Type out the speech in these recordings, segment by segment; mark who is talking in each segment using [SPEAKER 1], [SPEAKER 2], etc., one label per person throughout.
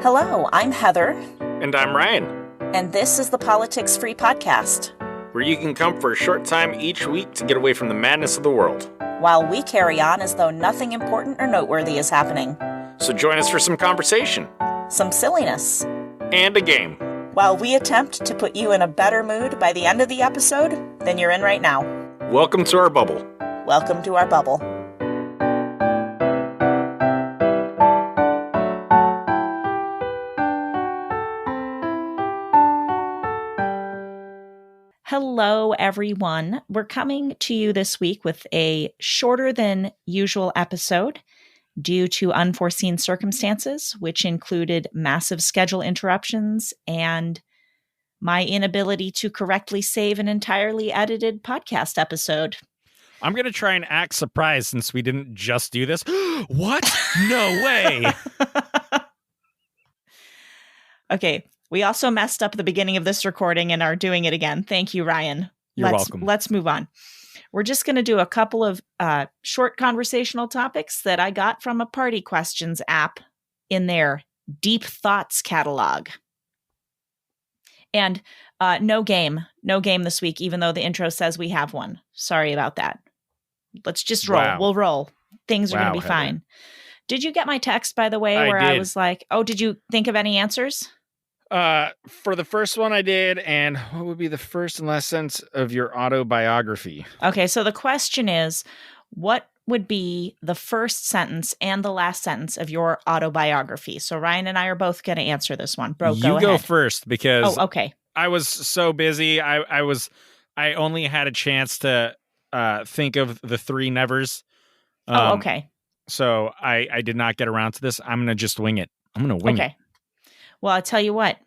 [SPEAKER 1] Hello, I'm Heather.
[SPEAKER 2] And I'm Ryan.
[SPEAKER 1] And this is the Politics Free Podcast,
[SPEAKER 2] where you can come for a short time each week to get away from the madness of the world,
[SPEAKER 1] while we carry on as though nothing important or noteworthy is happening.
[SPEAKER 2] So join us for some conversation,
[SPEAKER 1] some silliness,
[SPEAKER 2] and a game,
[SPEAKER 1] while we attempt to put you in a better mood by the end of the episode than you're in right now.
[SPEAKER 2] Welcome to our bubble.
[SPEAKER 1] Welcome to our bubble. Hello, everyone. We're coming to you this week with a shorter than usual episode due to unforeseen circumstances, which included massive schedule interruptions and my inability to correctly save an entirely edited podcast episode.
[SPEAKER 3] I'm going to try and act surprised since we didn't just do this. What? No way.
[SPEAKER 1] Okay. We also messed up the beginning of this recording and are doing it again. Thank you, Ryan.
[SPEAKER 3] You're welcome.
[SPEAKER 1] Let's move on. We're just going to do a couple of short conversational topics that I got from a Party Questions app in their Deep Thoughts catalog. And no game this week, even though the intro says we have one. Sorry about that. Let's just roll.
[SPEAKER 3] Wow.
[SPEAKER 1] We'll roll. Things are going to be fine. Did you get my text, by the way, where I was like, oh, did you think of any answers?
[SPEAKER 3] For the first one I did, and what would be the first and last sentence of your autobiography?
[SPEAKER 1] Okay, so the question is, what would be the first sentence and the last sentence of your autobiography? So Ryan and I are both going to answer this one. Bro,
[SPEAKER 3] you go first because
[SPEAKER 1] okay.
[SPEAKER 3] I was so busy. I only had a chance to think of the three nevers.
[SPEAKER 1] Okay.
[SPEAKER 3] So I did not get around to this. I'm going to just wing it. I'm going to wing it.
[SPEAKER 1] Well, I'll tell you what.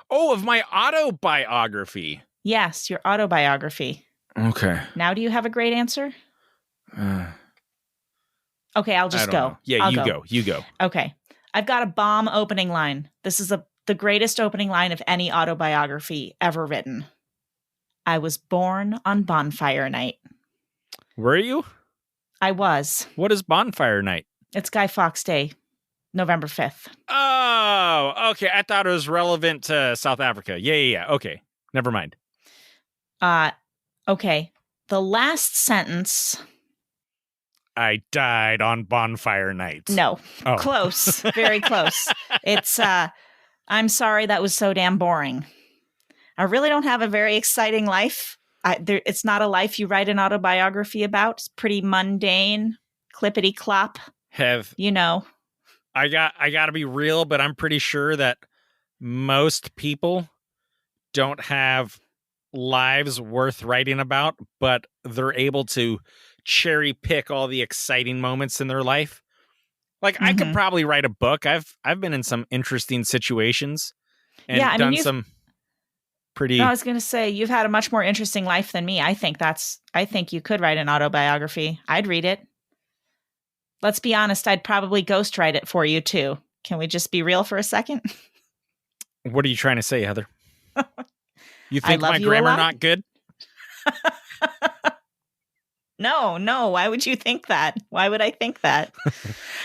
[SPEAKER 3] Oh, of my autobiography.
[SPEAKER 1] Yes, your autobiography.
[SPEAKER 3] Okay.
[SPEAKER 1] Now, do you have a great answer? Okay, I'll just go.
[SPEAKER 3] Know. Yeah, You go.
[SPEAKER 1] Okay. I've got a bomb opening line. This is the greatest opening line of any autobiography ever written. I was born on bonfire night.
[SPEAKER 3] Were you?
[SPEAKER 1] I was.
[SPEAKER 3] What is bonfire night?
[SPEAKER 1] It's Guy Fawkes Day. November 5th.
[SPEAKER 3] Oh, okay. I thought it was relevant to South Africa. Yeah. Okay. Never mind.
[SPEAKER 1] Okay. The last sentence.
[SPEAKER 3] I died on bonfire night.
[SPEAKER 1] No. Oh. Close. Very close. It's, I'm sorry that was so damn boring. I really don't have a very exciting life. It's not a life you write an autobiography about. It's pretty mundane, clippity-clop.
[SPEAKER 3] I got to be real, but I'm pretty sure that most people don't have lives worth writing about, but they're able to cherry pick all the exciting moments in their life. Like I could probably write a book. I've been in some interesting situations and done some pretty.
[SPEAKER 1] No, I was going to say you've had a much more interesting life than me. I think you could write an autobiography. I'd read it. Let's be honest, I'd probably ghostwrite it for you, too. Can we just be real for a second?
[SPEAKER 3] What are you trying to say, Heather? You think my grammar not good?
[SPEAKER 1] No. Why would you think that? Why would I think that?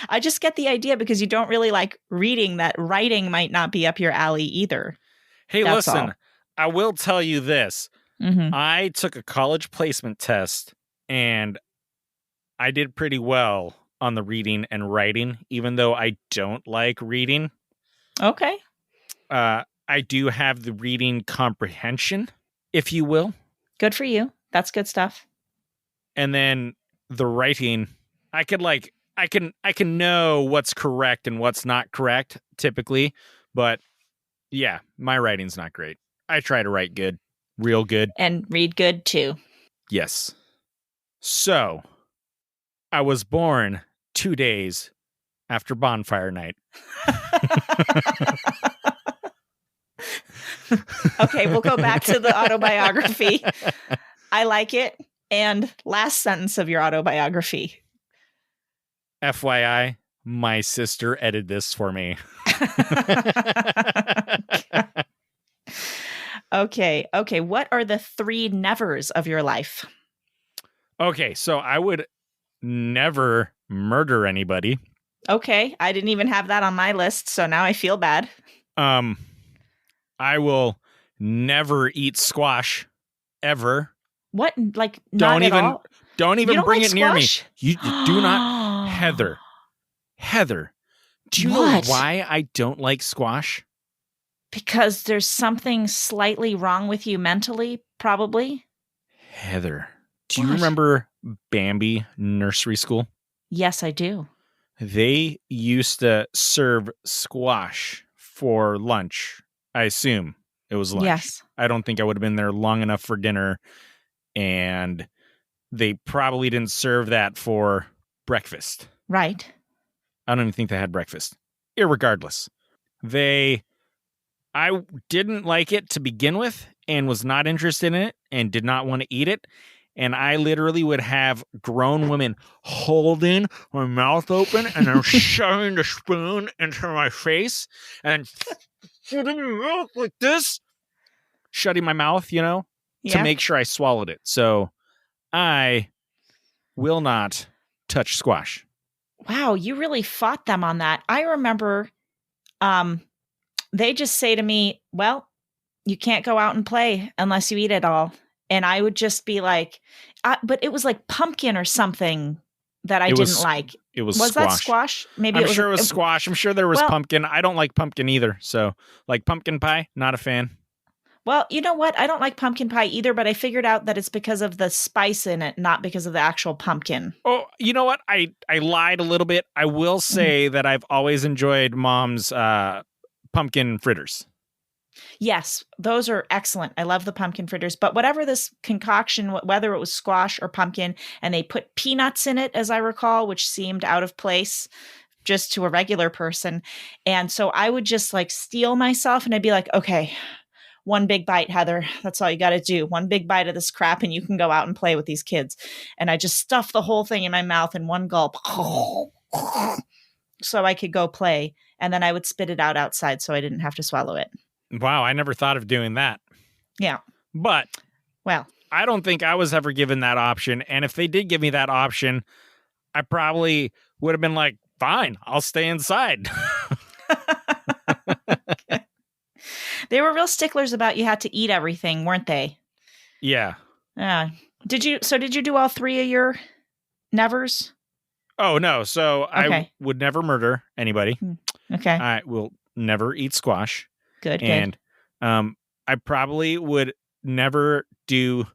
[SPEAKER 1] I just get the idea because you don't really like reading that writing might not be up your alley either.
[SPEAKER 3] Hey, listen, I will tell you this. I took a college placement test, and I did pretty well on the reading and writing, even though I don't like reading.
[SPEAKER 1] Okay.
[SPEAKER 3] I do have the reading comprehension, if you will.
[SPEAKER 1] Good for you. That's good stuff.
[SPEAKER 3] And then the writing, I can know what's correct and what's not correct typically, but yeah, my writing's not great. I try to write good, real good.
[SPEAKER 1] And read good too.
[SPEAKER 3] Yes. So, I was born 2 days after bonfire night.
[SPEAKER 1] Okay, we'll go back to the autobiography. I like it. And last sentence of your autobiography.
[SPEAKER 3] FYI, my sister edited this for me.
[SPEAKER 1] Okay. What are the three nevers of your life?
[SPEAKER 3] Okay, so I would never murder anybody.
[SPEAKER 1] Okay. I didn't even have that on my list, so now I feel bad.
[SPEAKER 3] I will never eat squash ever.
[SPEAKER 1] What? Like, not at all?
[SPEAKER 3] Don't even bring it near me.
[SPEAKER 1] Squash?
[SPEAKER 3] You do not. Heather, do you know why I don't like squash?
[SPEAKER 1] Because there's something slightly wrong with you mentally, probably.
[SPEAKER 3] Heather, do you remember Bambi Nursery School?
[SPEAKER 1] Yes, I do.
[SPEAKER 3] They used to serve squash for lunch. I assume it was lunch.
[SPEAKER 1] Yes.
[SPEAKER 3] I don't think I would have been there long enough for dinner, and they probably didn't serve that for breakfast.
[SPEAKER 1] Right.
[SPEAKER 3] I don't even think they had breakfast. Irregardless, I didn't like it to begin with and was not interested in it and did not want to eat it. And I literally would have grown women holding my mouth open and then shoving the spoon into my face and shutting my mouth like this, shutting my mouth, to make sure I swallowed it. So I will not touch squash.
[SPEAKER 1] Wow, you really fought them on that. I remember they just say to me, well, you can't go out and play unless you eat it all. And I would just be like, but it was like pumpkin or something that I didn't like.
[SPEAKER 3] It was
[SPEAKER 1] squash.
[SPEAKER 3] That
[SPEAKER 1] squash? Maybe
[SPEAKER 3] I'm sure it was squash. I'm sure there was pumpkin. I don't like pumpkin either. So like pumpkin pie, not a fan.
[SPEAKER 1] Well, you know what? I don't like pumpkin pie either, but I figured out that it's because of the spice in it, not because of the actual pumpkin.
[SPEAKER 3] Oh, you know what? I lied a little bit. I will say that I've always enjoyed Mom's pumpkin fritters.
[SPEAKER 1] Yes, those are excellent. I love the pumpkin fritters. But whatever this concoction, whether it was squash or pumpkin, and they put peanuts in it, as I recall, which seemed out of place just to a regular person. And so I would just like steel myself and I'd be like, okay, one big bite, Heather. That's all you got to do. One big bite of this crap and you can go out and play with these kids. And I just stuffed the whole thing in my mouth in one gulp so I could go play. And then I would spit it out outside so I didn't have to swallow it.
[SPEAKER 3] Wow, I never thought of doing that.
[SPEAKER 1] Yeah.
[SPEAKER 3] But,
[SPEAKER 1] well,
[SPEAKER 3] I don't think I was ever given that option. And if they did give me that option, I probably would have been like, fine, I'll stay inside.
[SPEAKER 1] Okay. They were real sticklers about you had to eat everything, weren't they?
[SPEAKER 3] Yeah.
[SPEAKER 1] Did you do all three of your nevers?
[SPEAKER 3] Oh, no. So
[SPEAKER 1] okay.
[SPEAKER 3] I would never murder anybody.
[SPEAKER 1] Okay.
[SPEAKER 3] I will never eat squash.
[SPEAKER 1] Good.
[SPEAKER 3] And I probably would never do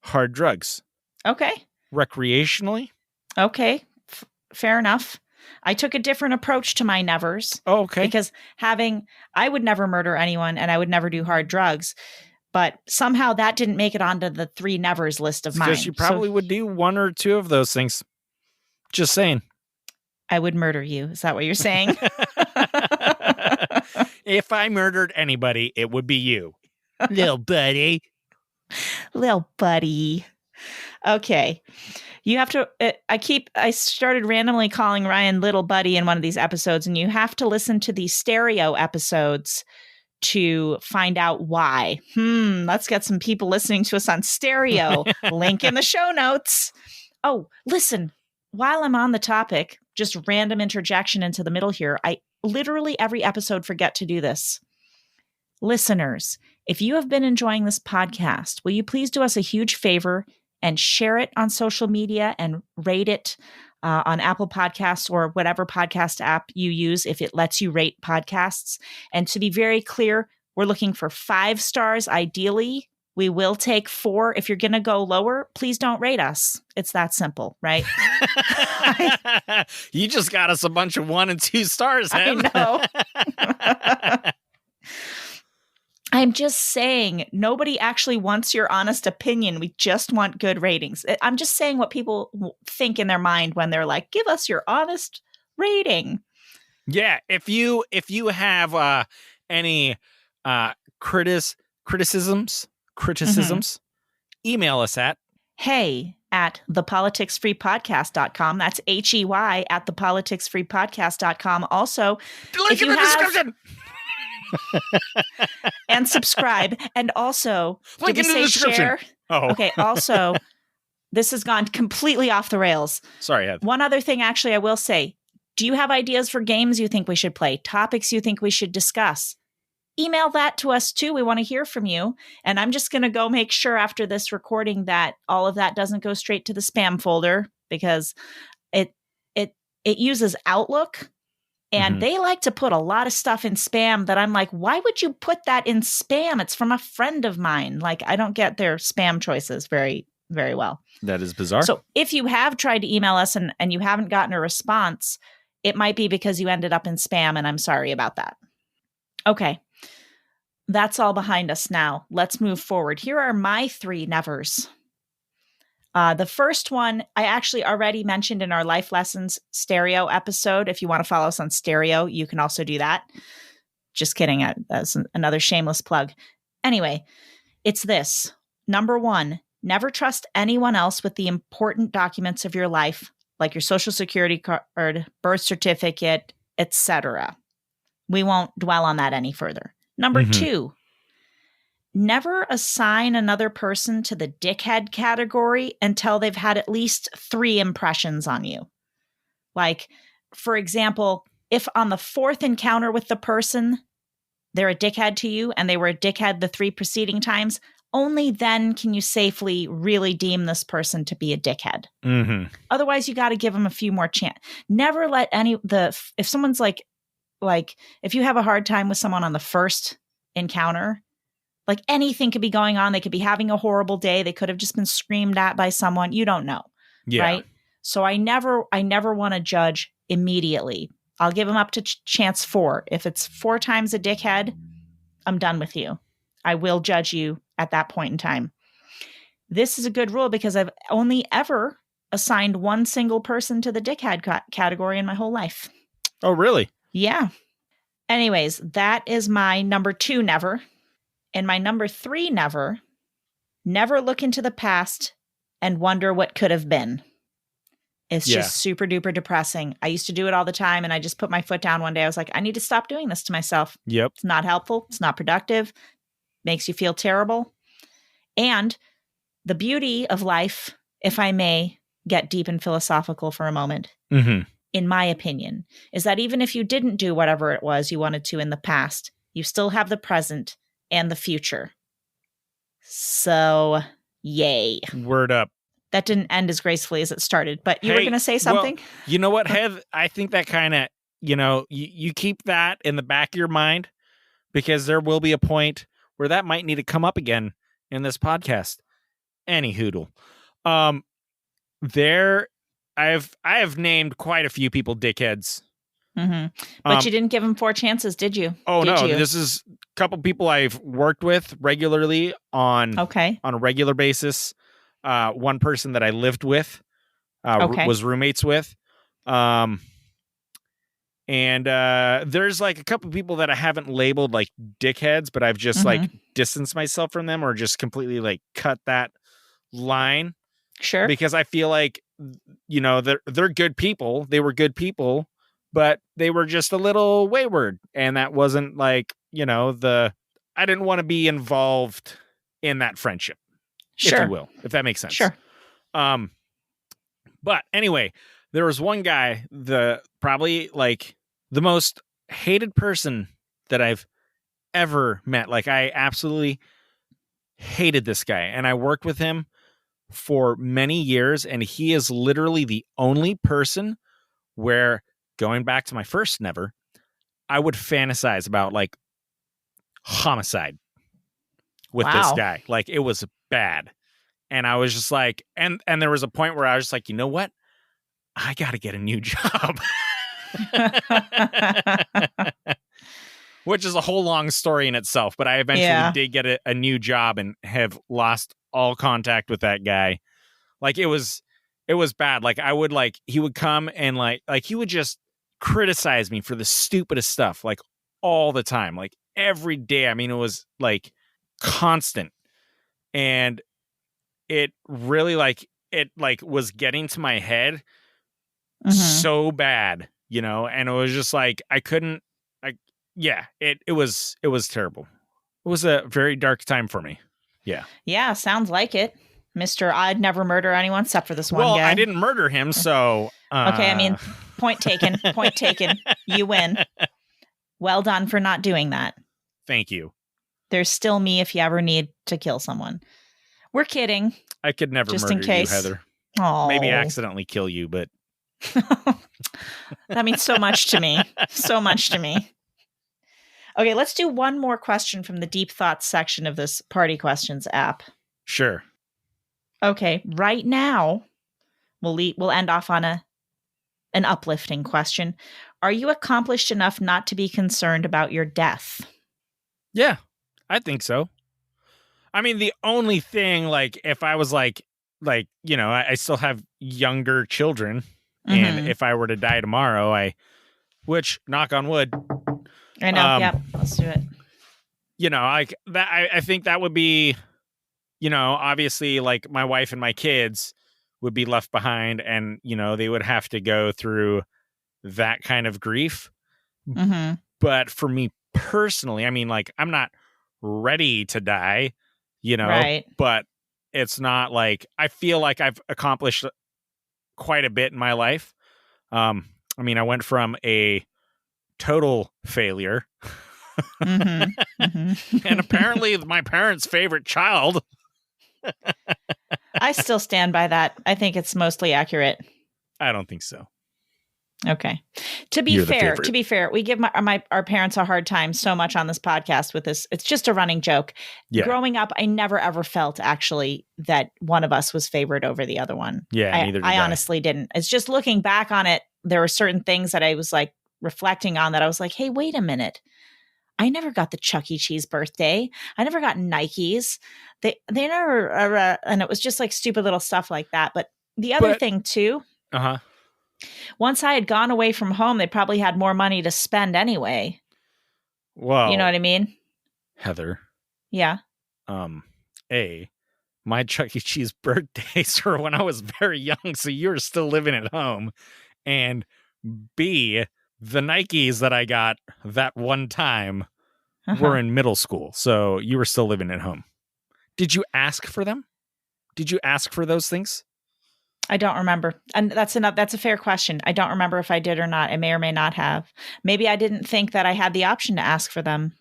[SPEAKER 3] hard drugs.
[SPEAKER 1] Okay.
[SPEAKER 3] Recreationally.
[SPEAKER 1] Okay. Fair enough. I took a different approach to my nevers.
[SPEAKER 3] Oh, okay.
[SPEAKER 1] Because I would never murder anyone and I would never do hard drugs. But somehow that didn't make it onto the three nevers list of mine.
[SPEAKER 3] Because you probably would do one or two of those things. Just saying.
[SPEAKER 1] I would murder you. Is that what you're saying?
[SPEAKER 3] If I murdered anybody, it would be you. Little buddy.
[SPEAKER 1] Little buddy. Okay. You have to, I started randomly calling Ryan Little Buddy in one of these episodes, and you have to listen to the stereo episodes to find out why. Let's get some people listening to us on stereo. Link in the show notes. Oh, listen, while I'm on the topic, just random interjection into the middle here. I literally every episode forget to do this. Listeners, if you have been enjoying this podcast, will you please do us a huge favor and share it on social media and rate it on Apple Podcasts or whatever podcast app you use if it lets you rate podcasts. And to be very clear, we're looking for 5 stars ideally. We will take 4. If you're going to go lower, please don't rate us. It's that simple, right?
[SPEAKER 3] You just got us a bunch of 1 and 2 stars, Em.
[SPEAKER 1] I know. I'm just saying, nobody actually wants your honest opinion. We just want good ratings. I'm just saying what people think in their mind when they're like, give us your honest rating.
[SPEAKER 3] Yeah. If you have any criticisms, email us at
[SPEAKER 1] hey@thepoliticsfreepodcast.com. That's HEY at thepoliticsfreepodcast.com. Also,
[SPEAKER 3] link in the description.
[SPEAKER 1] And subscribe. And also,
[SPEAKER 3] link in the description.
[SPEAKER 1] Share?
[SPEAKER 3] Oh,
[SPEAKER 1] okay. Also, this has gone completely off the rails.
[SPEAKER 3] Sorry, Ed.
[SPEAKER 1] One other thing, actually, I will say, Do you have ideas for games you think we should play? Topics you think we should discuss? Email that to us too. We want to hear from you. And I'm just going to go make sure after this recording that all of that doesn't go straight to the spam folder, because it uses Outlook, and they like to put a lot of stuff in spam that I'm like, why would you put that in spam? It's from a friend of mine. Like, I don't get their spam choices very, very well.
[SPEAKER 3] That is bizarre.
[SPEAKER 1] So if you have tried to email us and you haven't gotten a response, it might be because you ended up in spam, and I'm sorry about that. Okay. That's all behind us now. Let's move forward. Here are my 3 nevers. The first one I actually already mentioned in our Life Lessons Stereo episode. If you want to follow us on Stereo, you can also do that. Just kidding. That's another shameless plug. Anyway, it's this. Number 1, never trust anyone else with the important documents of your life, like your social security card, birth certificate, etc. We won't dwell on that any further. Number 2, never assign another person to the dickhead category until they've had at least 3 impressions on you. Like, for example, if on the 4th encounter with the person, they're a dickhead to you and they were a dickhead the 3 preceding times, only then can you safely really deem this person to be a dickhead. Otherwise, you got to give them a few more chance. Never let if someone's like, if you have a hard time with someone on the 1st encounter, like anything could be going on. They could be having a horrible day. They could have just been screamed at by someone. You don't know.
[SPEAKER 3] Yeah.
[SPEAKER 1] Right. So I never want to judge immediately. I'll give them up to chance 4. If it's 4 times a dickhead, I'm done with you. I will judge you at that point in time. This is a good rule because I've only ever assigned 1 single person to the dickhead category in my whole life.
[SPEAKER 3] Oh, really?
[SPEAKER 1] Yeah. Anyways, that is my number 2 never. And my number 3 never look into the past and wonder what could have been. It's just super duper depressing. I used to do it all the time, and I just put my foot down one day. I was like, I need to stop doing this to myself.
[SPEAKER 3] Yep.
[SPEAKER 1] It's not helpful. It's not productive. Makes you feel terrible. And the beauty of life, if I may get deep and philosophical for a moment, in my opinion, is that even if you didn't do whatever it was you wanted to in the past, you still have the present and the future. So, yay.
[SPEAKER 3] Word up.
[SPEAKER 1] That didn't end as gracefully as it started, but you were going to say something?
[SPEAKER 3] Well, you know what, Heath? I think that kind of, you keep that in the back of your mind, because there will be a point where that might need to come up again in this podcast. Any hoodle. I have named quite a few people dickheads.
[SPEAKER 1] But you didn't give them 4 chances, did you?
[SPEAKER 3] Oh,
[SPEAKER 1] did
[SPEAKER 3] no.
[SPEAKER 1] you?
[SPEAKER 3] This is a couple people I've worked with regularly on a regular basis. One person that I lived with, was roommates with. And there's like a couple people that I haven't labeled like dickheads, but I've just like distanced myself from them, or just completely like cut that line.
[SPEAKER 1] Sure.
[SPEAKER 3] Because I feel like, they're good people. They were good people, but they were just a little wayward. And that wasn't like, I didn't want to be involved in that friendship.
[SPEAKER 1] Sure.
[SPEAKER 3] If you will, if that makes sense.
[SPEAKER 1] Sure.
[SPEAKER 3] But anyway, there was one guy, probably like the most hated person that I've ever met. Like, I absolutely hated this guy, and I worked with him for many years, and he is literally the only person where, going back to my first never, I would fantasize about like homicide with this guy. Like, it was bad. And I was just like, and there was a point where I was just like, you know what? I got to get a new job. Which is a whole long story in itself. But I eventually did get a new job and have lost all contact with that guy. Like, it was bad. Like, I would he would come and like he would just criticize me for the stupidest stuff, like all the time, like every day. I mean, it was like constant. And it really was getting to my head so bad, and it was just like, I couldn't, it was terrible. It was a very dark time for me. Yeah.
[SPEAKER 1] Yeah. Sounds like it. Mr. I'd never murder anyone except for this one guy.
[SPEAKER 3] Well, I didn't murder him. So
[SPEAKER 1] Okay, I mean, point taken. Point taken. You win. Well done for not doing that.
[SPEAKER 3] Thank you.
[SPEAKER 1] There's still me if you ever need to kill someone. We're kidding.
[SPEAKER 3] I could never
[SPEAKER 1] Just
[SPEAKER 3] murder
[SPEAKER 1] in case.
[SPEAKER 3] you, Heather.
[SPEAKER 1] Oh,
[SPEAKER 3] Maybe accidentally kill you, but
[SPEAKER 1] that means so much to me. So much to me. Okay, let's do one more question from the deep thoughts section of this party questions app.
[SPEAKER 3] sure.
[SPEAKER 1] Okay, right now we'll end off on an uplifting question. Are you accomplished enough not to be concerned about your death?
[SPEAKER 3] Yeah, I think so. I mean, the only thing, like, if I was like, I still have younger children, and if I were to die tomorrow, which, knock on wood,
[SPEAKER 1] I know. Yep, let's do it.
[SPEAKER 3] Like that, I think that would be, obviously, like, my wife and my kids would be left behind, and they would have to go through that kind of grief. But for me personally, I mean, like, I'm not ready to die,
[SPEAKER 1] Right.
[SPEAKER 3] but it's not like, I feel like I've accomplished quite a bit in my life. I mean, I went from a total failure and apparently my parents' favorite child.
[SPEAKER 1] I still stand by that. I think it's mostly accurate.
[SPEAKER 3] I don't think so.
[SPEAKER 1] Okay. To be fair, we give our parents a hard time so much on this podcast with this. It's just a running joke.
[SPEAKER 3] Yeah.
[SPEAKER 1] Growing up, I never ever felt actually that one of us was favored over the other one.
[SPEAKER 3] Yeah, neither did I.
[SPEAKER 1] I honestly didn't. It's just looking back on it, there were certain things that I was like reflecting on that I was like, hey, wait a minute. I never got the Chuck E. Cheese birthday. I never got Nikes. They never, and it was just like stupid little stuff like that. But the other thing too, once I had gone away from home, they probably had more money to spend anyway.
[SPEAKER 3] Well,
[SPEAKER 1] you know what I mean?
[SPEAKER 3] Heather.
[SPEAKER 1] Yeah.
[SPEAKER 3] My Chuck E. Cheese birthdays were when I was very young, so you were still living at home. And B, the Nikes that I got that one time were in middle school, so you were still living at home. Did you ask for them? Did you ask for those things?
[SPEAKER 1] I don't remember. And that's a fair question. I don't remember if I did or not. I may or may not have. Maybe I didn't think that I had the option to ask for them.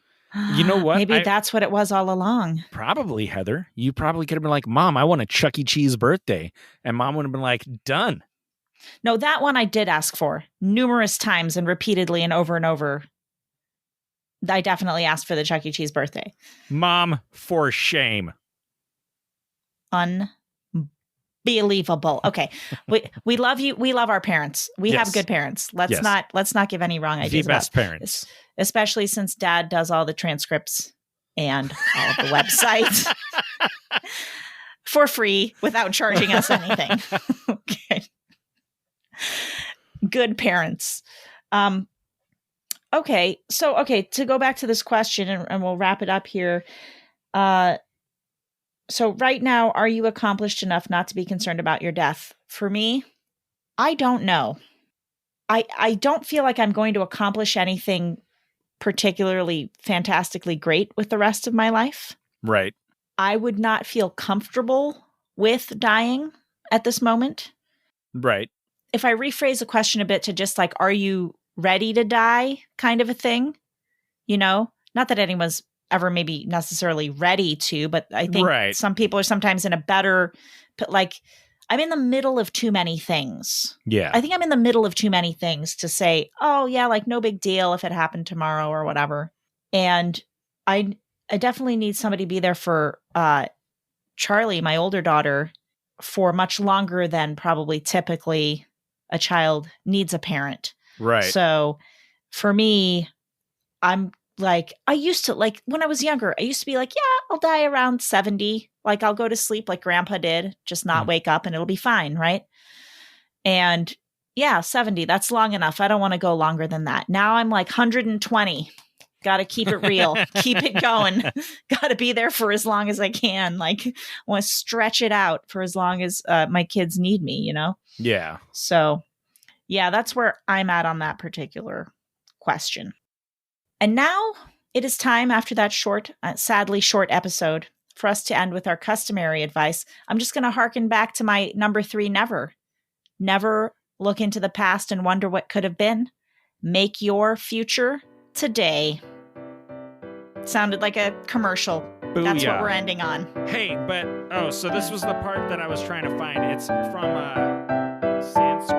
[SPEAKER 3] You know what?
[SPEAKER 1] Maybe that's what it was all along.
[SPEAKER 3] Probably, Heather. You probably could have been like, Mom, I want a Chuck E. Cheese birthday. And Mom would have been like, done.
[SPEAKER 1] No, that one I did ask for numerous times and repeatedly and over. I definitely asked for the Chuck E. Cheese birthday.
[SPEAKER 3] Mom, for shame.
[SPEAKER 1] Unbelievable. Okay. We love you. We love our parents. We have good parents. Let's not give any wrong ideas.
[SPEAKER 3] The best parents.
[SPEAKER 1] Especially since Dad does all the transcripts and all of the websites for free without charging us anything. Okay. Good parents. Okay. So, to go back to this question and we'll wrap it up here. So right now, are you accomplished enough not to be concerned about your death? For me, I don't know. I don't feel like I'm going to accomplish anything particularly fantastically great with the rest of my life.
[SPEAKER 3] Right.
[SPEAKER 1] I would not feel comfortable with dying at this moment.
[SPEAKER 3] Right.
[SPEAKER 1] If I rephrase the question a bit to just like, are you ready to die kind of a thing? Not that anyone's ever maybe necessarily ready to, but I think some people are sometimes in a better, like, I'm in the middle of too many things.
[SPEAKER 3] Yeah.
[SPEAKER 1] I think I'm in the middle of too many things to say, oh yeah, like no big deal if it happened tomorrow or whatever. And I definitely need somebody to be there for Charlie, my older daughter, for much longer than probably typically a child needs a parent.
[SPEAKER 3] Right.
[SPEAKER 1] So for me, I'm like, I used to, like, when I was younger, I used to be like, yeah, I'll die around 70. Like, I'll go to sleep like Grandpa did, just not wake up and it'll be fine, right? And yeah, 70, that's long enough. I don't want to go longer than that. Now I'm like 120. Got to keep it real. Keep it going. Got to be there for as long as I can. Like, I want to stretch it out for as long as my kids need me,
[SPEAKER 3] Yeah.
[SPEAKER 1] So, yeah, that's where I'm at on that particular question. And now it is time after that short, sadly short episode for us to end with our customary advice. I'm just going to harken back to my number 3 never. Never look into the past and wonder what could have been. Make your future today. Sounded like a commercial.
[SPEAKER 3] Booyah.
[SPEAKER 1] That's what we're ending on.
[SPEAKER 3] Hey, but so this was the part that I was trying to find. It's from Sanskrit.